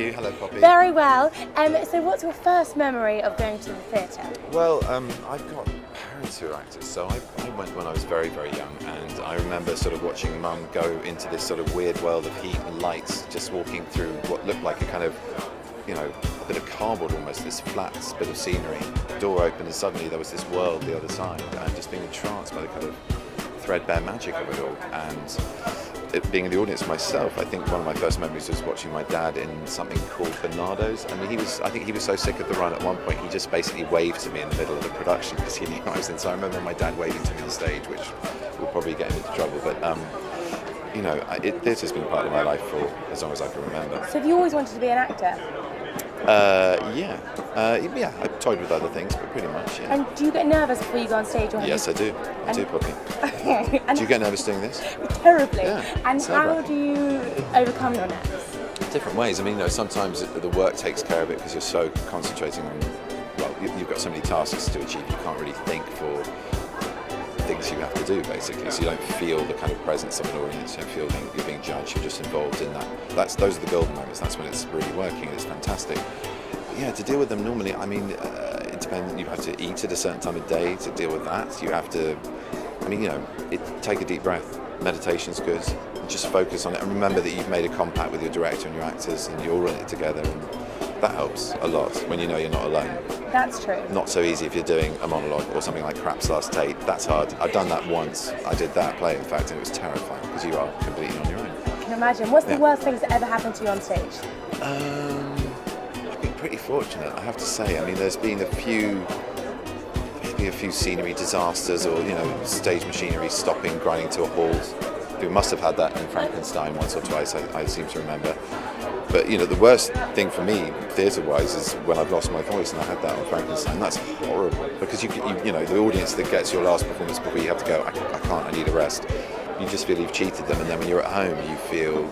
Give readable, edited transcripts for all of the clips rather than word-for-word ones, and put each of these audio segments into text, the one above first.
you? Hello, Poppy. Very well. So what's your first memory of going to the theatre? Well, I've got parents who are actors, so I went when I was very, very young, and I remember sort of watching Mum go into this sort of weird world of heat and lights, just walking through what looked like a kind of, you know, a bit of cardboard almost, this flat bit of scenery. The door opened and suddenly there was this world the other side, and just being entranced by the kind of threadbare magic of it all. And being in the audience myself, I think one of my first memories was watching my dad in something called Bernardo's. I mean, I think he was so sick of the run at one point, he just basically waved to me in the middle of the production because he knew I was in. So I remember my dad waving to me on stage, which will probably get him into trouble. But you know, theatre's been part of my life for as long as I can remember. So have you always wanted to be an actor? Yeah, I toyed with other things, but pretty much, yeah. And do you get nervous before you go on stage? Or Yes, I do. I do, Poppy. Do you get nervous doing this? Terribly. Yeah, and how do you overcome your nerves? Different ways. I mean, you know, sometimes the work takes care of it because you're so concentrating on, well, you've got so many tasks to achieve, you can't really think for things you have to do, basically. So you don't feel the kind of presence of an audience, you don't feel you're being judged, you're just involved in that. Those are the golden moments, that's when it's really working, it's fantastic. Yeah, to deal with them normally, I mean, it depends. You have to eat at a certain time of day to deal with that. You have to, I mean, you know, take a deep breath. Meditation's good. Just focus on it and remember that you've made a compact with your director and your actors and you're all in it together. And that helps a lot when you know you're not alone. That's true. Not so easy if you're doing a monologue or something like Crap's Last Tape. That's hard. I've done that once. I did that play, in fact, and it was terrifying because you are completely on your own. I can imagine. What's the worst things that ever happened to you on stage? I've been pretty fortunate, I have to say. I mean, there's been a few scenery disasters or, you know, stage machinery stopping, grinding to a halt. We must have had that in Frankenstein once or twice, I seem to remember. But, you know, the worst thing for me, theatre-wise, is when I've lost my voice, and I had that on Frankenstein. That's horrible, because you know, the audience that gets your last performance before you have to go, I can't, I need a rest. You just feel you've cheated them, and then when you're at home, you feel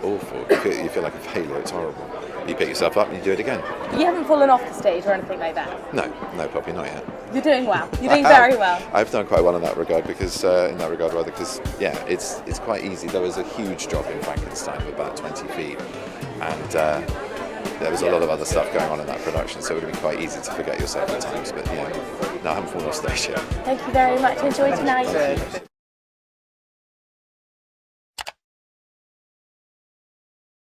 awful. You feel like a failure. It's horrible. You pick yourself up and you do it again. You haven't fallen off the stage or anything like that? No, Poppy, not yet. You're doing well. You're doing very well. I've done quite well in that regard because, yeah, it's quite easy. There was a huge drop in Frankenstein of about 20 feet, and there was a lot of other stuff going on in that production, so it would have been quite easy to forget yourself at times. But yeah, no, I haven't fallen off stage yet. Thank you very much. Enjoy tonight.